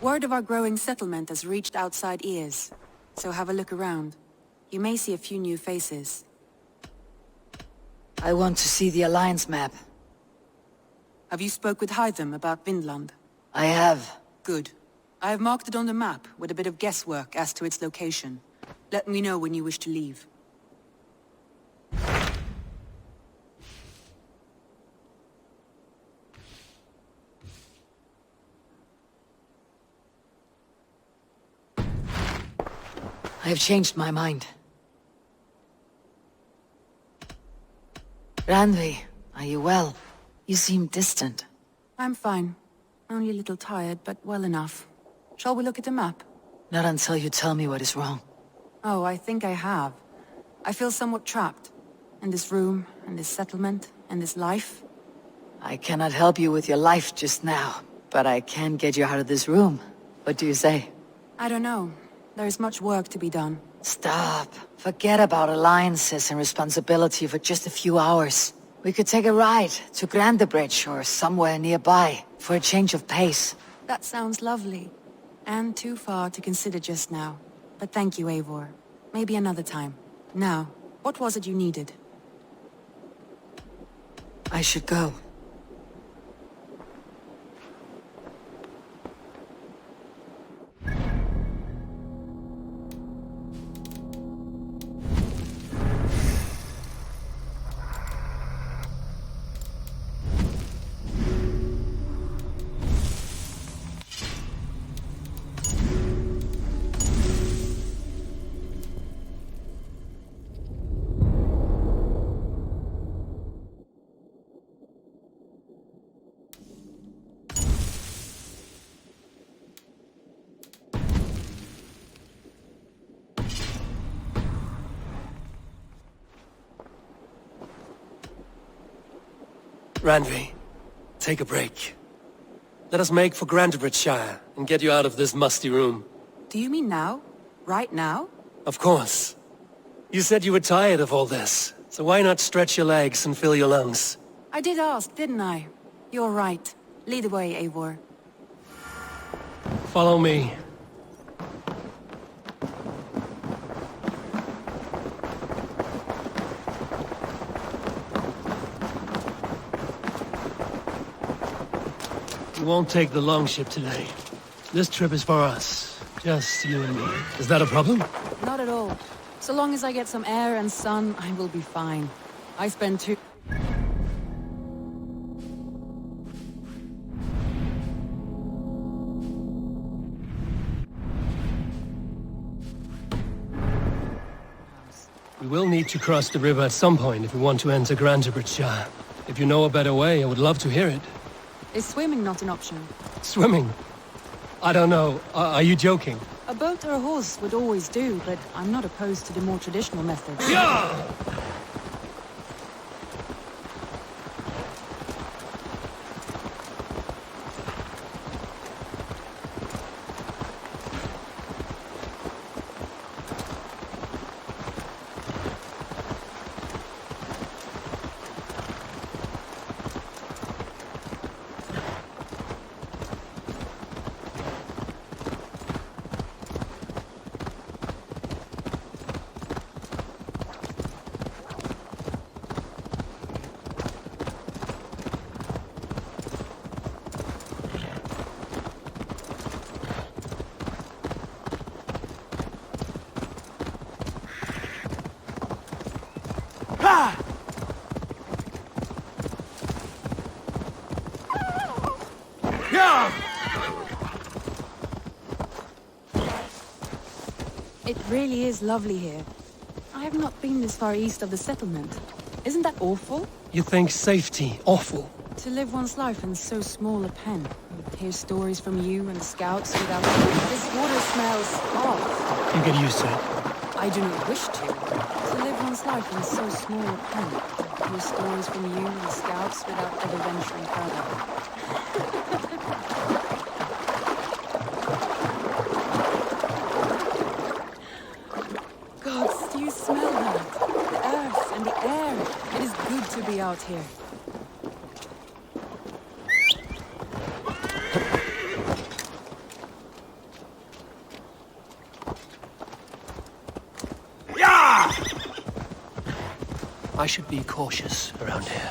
Word of our growing settlement has reached outside ears, so have a look around. You may see a few new faces. I want to see the Alliance map. Have you spoke with Hytham about Vinland? I have. Good. I have marked it on the map with a bit of guesswork as to its location. Let me know when you wish to leave. I have changed my mind. Randvi, are you well? You seem distant. I'm fine. Only a little tired, but well enough. Shall we look at the map? Not until you tell me what is wrong. Oh, I think I have. I feel somewhat trapped. In this room, in this settlement, in this life. I cannot help you with your life just now, but I can get you out of this room. What do you say? I don't know. There is much work to be done. Stop. Forget about alliances and responsibility for just a few hours. We could take a ride to Grandebridge or somewhere nearby for a change of pace. That sounds lovely. And too far to consider just now. But thank you, Eivor. Maybe another time. Now, what was it you needed? I should go. Randvi, take a break. Let us make for Grandebridgeshire and get you out of this musty room. Do you mean now? Right now? Of course. You said you were tired of all this, so why not stretch your legs and fill your lungs? I did ask, didn't I? You're right. Lead the way, Eivor. Follow me. We won't take the long ship today. This trip is for us. Just you and me. Is that a problem? Not at all. So long as I get some air and sun, I will be fine. I spend too... We will need to cross the river at some point if we want to enter Grandebridgeshire. If you know a better way, I would love to hear it. Is swimming not an option? Swimming? I don't know. Are you joking? A boat or a horse would always do, but I'm not opposed to the more traditional methods. Yeah! It really is lovely here. I have not been this far east of the settlement. Isn't that awful? You think safety awful? To live one's life in so small a pen. Hear stories from you and the scouts without... This water smells off. You get used to it. I do not wish to. To live one's life in so small a pen. Hear stories from you and the scouts without ever venturing further. Gods, do you smell that? The earth and the air. It is good to be out here. I should be cautious around here.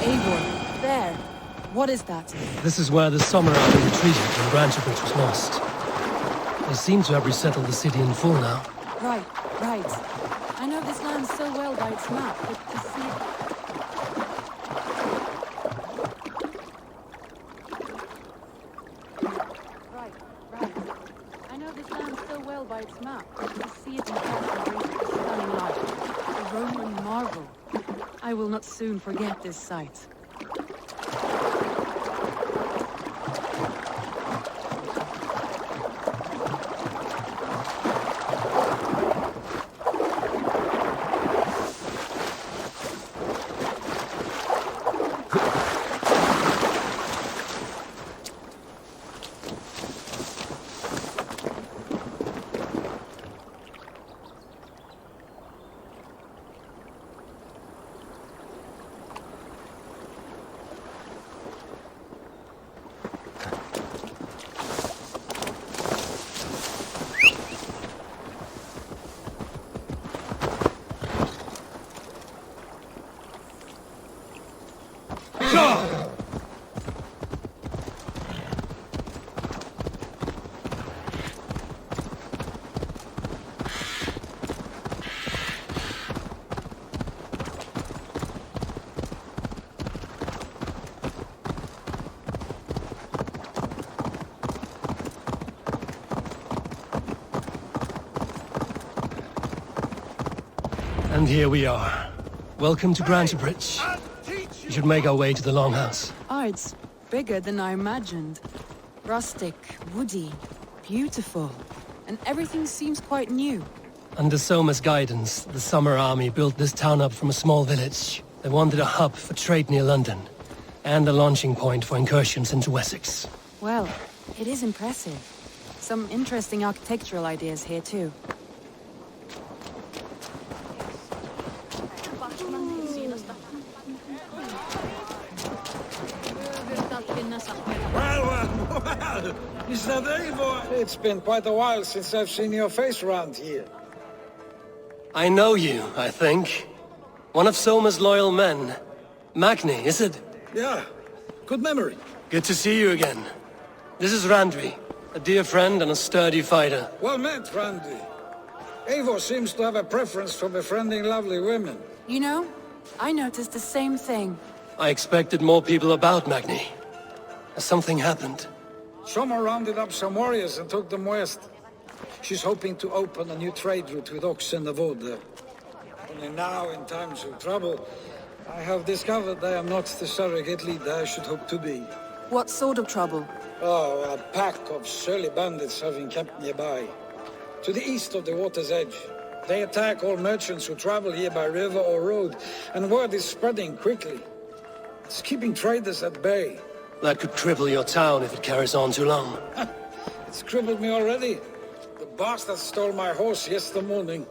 Eivor, there. What is that? This is where the summer army retreated when Grantebridge was lost. They seem to have resettled the city in full now. Right, right. I know this land so well by its map, but to see it... Right, right. I know this land so well by its map, but to see it in person brings it a stunning light. A Roman marvel. I will not soon forget this sight. And here we are. Welcome to Grantebridge. We should make our way to the Longhouse. Oh, it's bigger than I imagined. Rustic, woody, beautiful. And everything seems quite new. Under Soma's guidance, the Summer Army built this town up from a small village. They wanted a hub for trade near London, and a launching point for incursions into Wessex. Well, it is impressive. Some interesting architectural ideas here too. Well, is that Eivor? It's been quite a while since I've seen your face around here. I know you, I think. One of Soma's loyal men. Magni, is it? Yeah, good memory. Good to see you again. This is Randvi, a dear friend and a sturdy fighter. Well met, Randy. Eivor seems to have a preference for befriending lovely women. You know, I noticed the same thing. I expected more people about Magni. Has something happened? Someone rounded up some warriors and took them west. She's hoping to open a new trade route with oxen and wood there. Only now, in times of trouble, I have discovered I am not the surrogate leader I should hope to be. What sort of trouble? Oh, a pack of surly bandits have encamped nearby. To the east of the water's edge. They attack all merchants who travel here by river or road, and word is spreading quickly. It's keeping traders at bay. That could cripple your town if it carries on too long. It's crippled me already. The bastard stole my horse yesterday morning.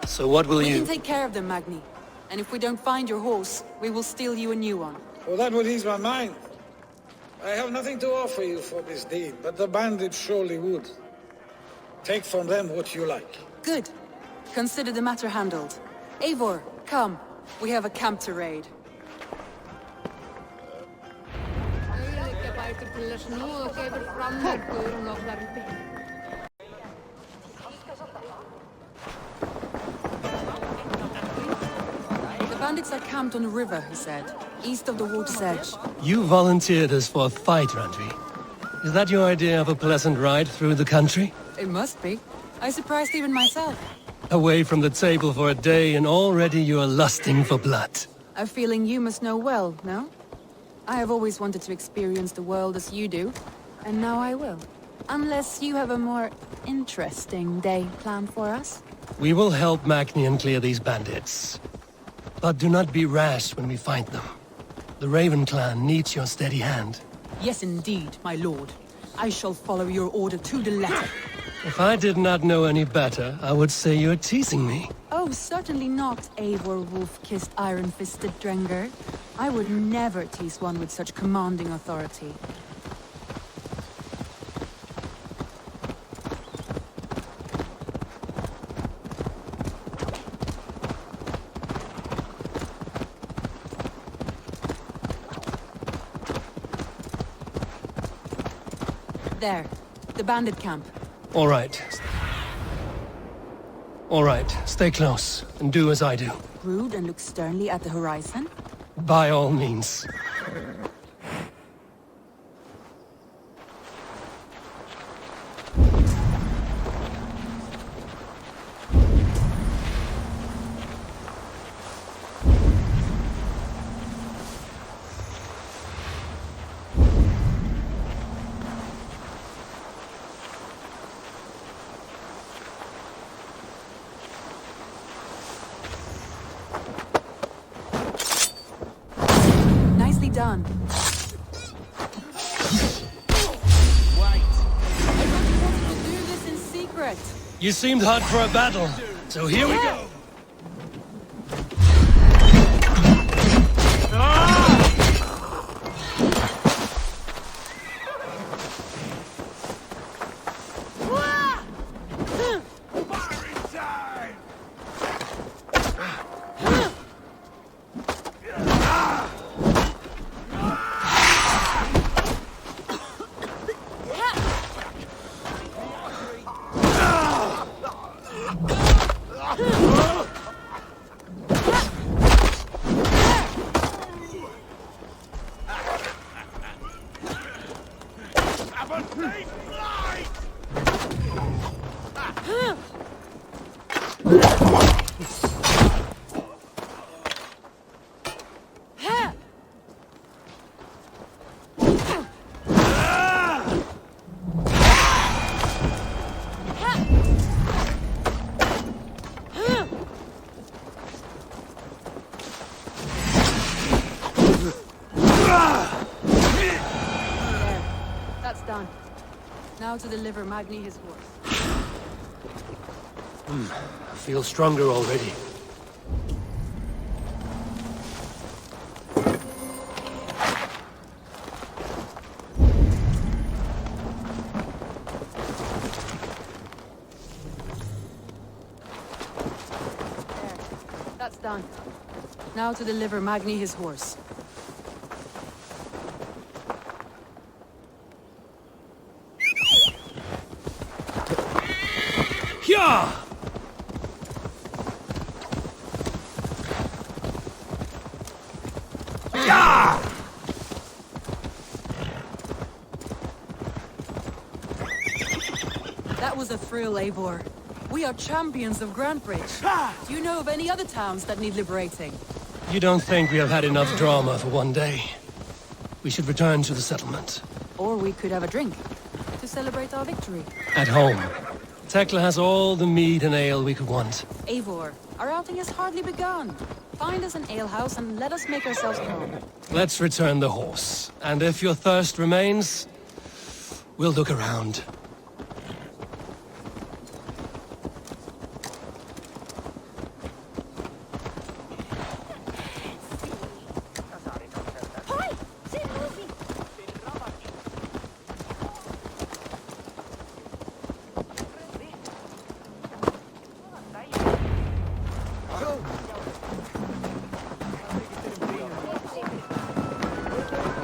So what will We you... can take care of them, Magni. And if we don't find your horse, we will steal you a new one. Well, that would ease my mind. I have nothing to offer you for this deed, but the bandits surely would. Take from them what you like. Good. Consider the matter handled. Eivor, come. We have a camp to raid. The bandits are camped on the river, he said, east of the water's edge. You volunteered us for a fight, Randvi. Is that your idea of a pleasant ride through the country? It must be. I surprised even myself. Away from the table for a day and already you are lusting for blood. A feeling you must know well, no? I have always wanted to experience the world as you do, and now I will. Unless you have a more interesting day planned for us? We will help Magni clear these bandits. But do not be rash when we find them. The Raven clan needs your steady hand. Yes, indeed, my lord. I shall follow your order to the letter. If I did not know any better, I would say you're teasing me. Oh, certainly not, Eivor wolf-kissed iron-fisted Drenger. I would never tease one with such commanding authority. There, the bandit camp. All right. All right, stay close, and do as I do. Brood and look sternly at the horizon. By all means. Nicely done. Wait. I thought you wanted to do this in secret. You seemed hot for a battle, so here we go. That's done. Now to deliver Magni his horse. I feel stronger already. There. That's done. Now to deliver Magni his horse. Yeah! That was a thrill, Eivor. We are champions of Grantebridge. Do you know of any other towns that need liberating? You don't think we have had enough drama for one day? We should return to the settlement. Or we could have a drink to celebrate our victory. At home. Tekla has all the mead and ale we could want. Eivor, our outing has hardly begun. Find us an alehouse and let us make ourselves at home. Let's return the horse. And if your thirst remains, we'll look around.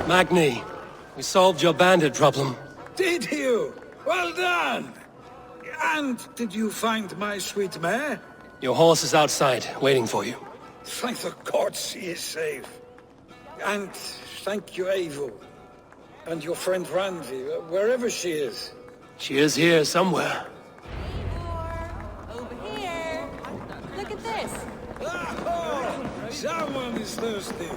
Magni, we solved your bandit problem. Did you? Well done! And did you find my sweet mare? Your horse is outside, waiting for you. Thank the gods he is safe. And thank you, Eivor. And your friend Randi, wherever she is. She is here somewhere. Eivor, over here. Look at this. Oh, someone is thirsty.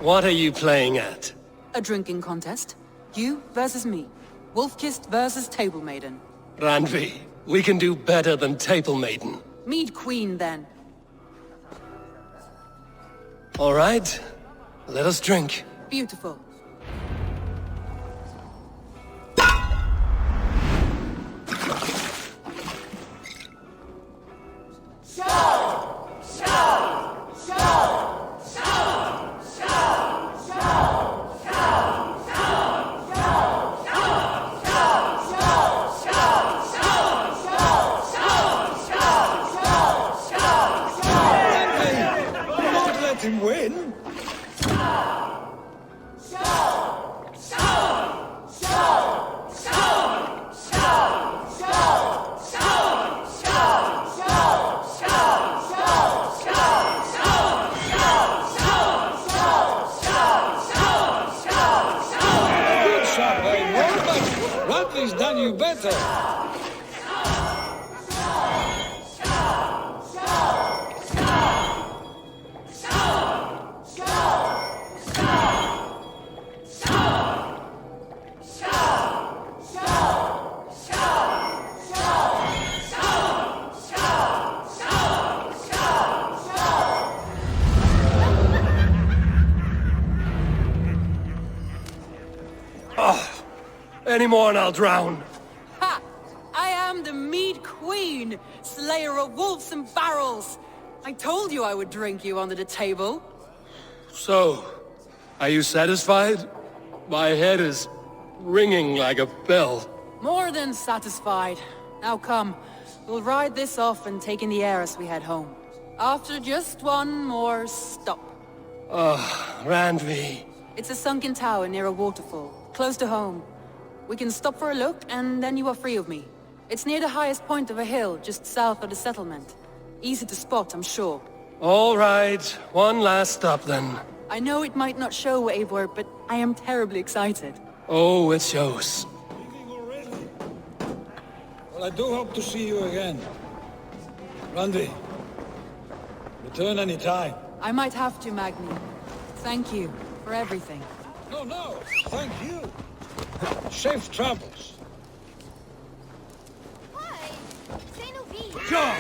What are you playing at? A drinking contest. You versus me. Wolf-kissed versus Table Maiden. Randvi, we can do better than Table Maiden. Mead Queen, then. All right, let us drink. Beautiful. him win? Good shot, Eivor, but Radley's done you better. Any more and I'll drown. Ha! I am the Mead Queen, slayer of wolves and barrels. I told you I would drink you under the table. So, are you satisfied? My head is ringing like a bell. More than satisfied. Now come, we'll ride this off and take in the air as we head home. After just one more stop. Randvi. It's a sunken tower near a waterfall, close to home. We can stop for a look, and then you are free of me. It's near the highest point of a hill, just south of the settlement. Easy to spot, I'm sure. All right, one last stop then. I know it might not show, Eivor, but I am terribly excited. Oh, it shows. Leaving already? Well, I do hope to see you again. Randvi, return any time. I might have to, Magni. Thank you for everything. No, thank you. Safe travels. Go!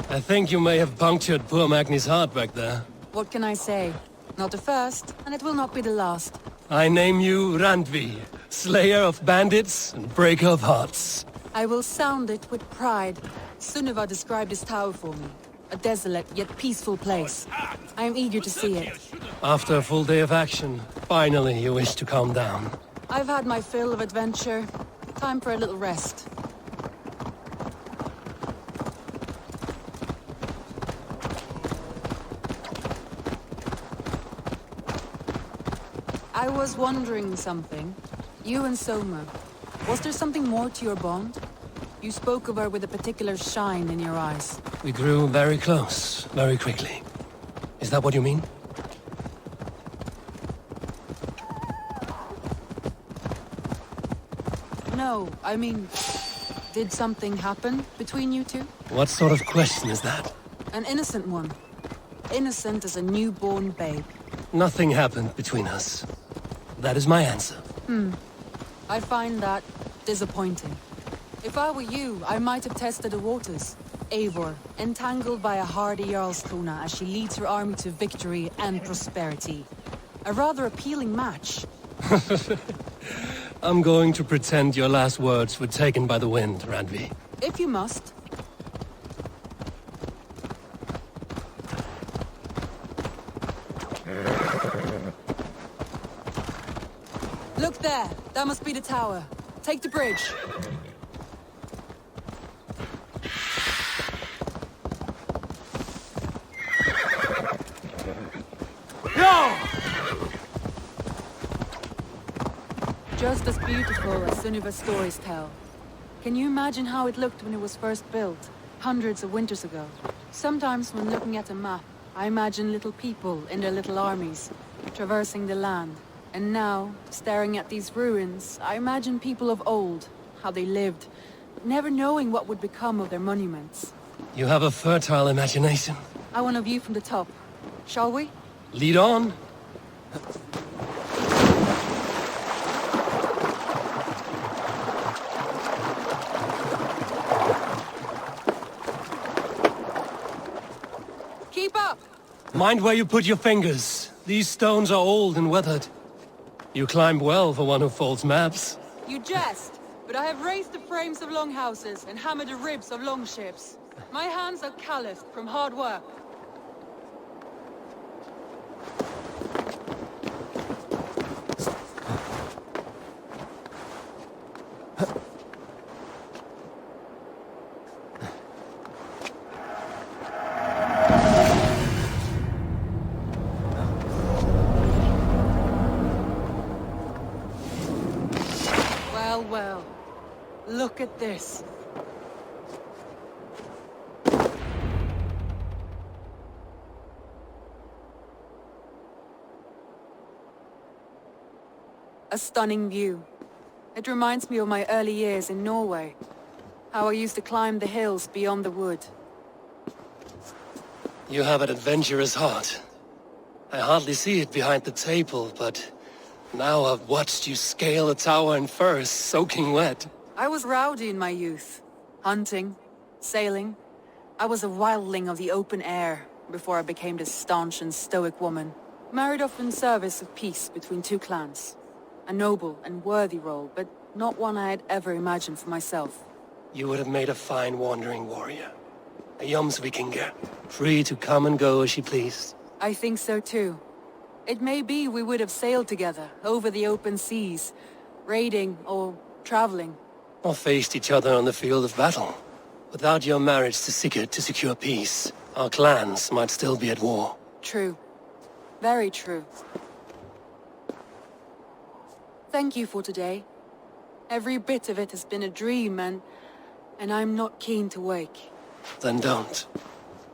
I think you may have punctured poor Magni's heart back there. What can I say? Not the first, and it will not be the last. I name you Randvi, slayer of bandits and breaker of hearts. I will sound it with pride. Sunniva described this tower for me. A desolate yet peaceful place. I am eager to see it. After a full day of action, finally you wish to calm down. I've had my fill of adventure. Time for a little rest. I was wondering something. You and Soma. Was there something more to your bond? You spoke of her with a particular shine in your eyes. We grew very close, very quickly. Is that what you mean? No, I mean... Did something happen between you two? What sort of question is that? An innocent one. Innocent as a newborn babe. Nothing happened between us. That is my answer. I find that disappointing. If I were you, I might have tested the waters. Eivor, entangled by a hardy Jarlskona as she leads her army to victory and prosperity. A rather appealing match. I'm going to pretend your last words were taken by the wind, Randvi. If you must. Look there! That must be the tower. Take the bridge. No! Just as beautiful as Sunniva's stories tell. Can you imagine how it looked when it was first built, hundreds of winters ago? Sometimes when looking at a map, I imagine little people in their little armies, traversing the land. And now, staring at these ruins, I imagine people of old, how they lived, never knowing what would become of their monuments. You have a fertile imagination. I want a view from the top. Shall we? Lead on. Keep up! Mind where you put your fingers. These stones are old and weathered. You climb well for one who folds maps. You jest, but I have raised the frames of longhouses and hammered the ribs of longships. My hands are calloused from hard work. Look at this. A stunning view. It reminds me of my early years in Norway. How I used to climb the hills beyond the wood. You have an adventurous heart. I hardly see it behind the table, but now I've watched you scale a tower in furs, soaking wet. I was rowdy in my youth. Hunting, sailing. I was a wildling of the open air before I became this staunch and stoic woman. Married off in service of peace between two clans. A noble and worthy role, but not one I had ever imagined for myself. You would have made a fine wandering warrior. A Jomsvikinger, free to come and go as she pleased. I think so too. It may be we would have sailed together, over the open seas, raiding or traveling. Or faced each other on the field of battle. Without your marriage to Sigurd to secure peace, our clans might still be at war. True. Very true. Thank you for today. Every bit of it has been a dream, and I'm not keen to wake. Then don't.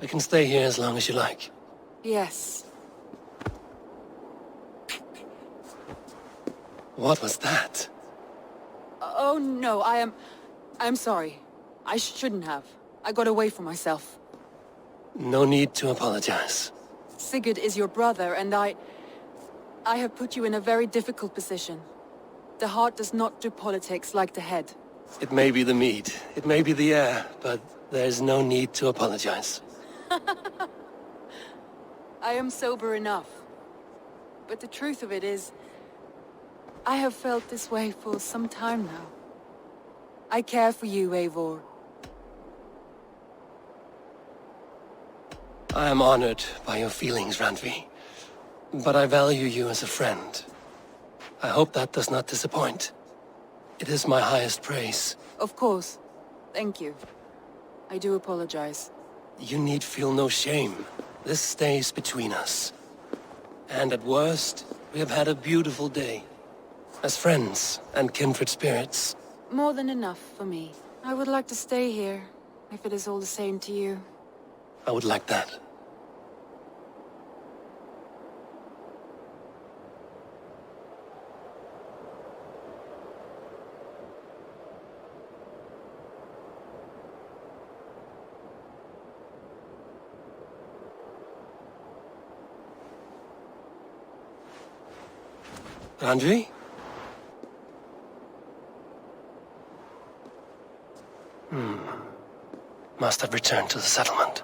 We can stay here as long as you like. Yes. What was that? Oh no, I'm sorry. I shouldn't have. I got away from myself. No need to apologize. Sigurd is your brother, and I have put you in a very difficult position. The heart does not do politics like the head. It may be the meat, it may be the air, but there's no need to apologize. I am sober enough. But the truth of it is, I have felt this way for some time now. I care for you, Eivor. I am honored by your feelings, Randvi. But I value you as a friend. I hope that does not disappoint. It is my highest praise. Of course. Thank you. I do apologize. You need feel no shame. This stays between us. And at worst, we have had a beautiful day. As friends and kindred spirits. More than enough for me. I would like to stay here, if it is all the same to you. I would like that. Randvi? Must have returned to the settlement.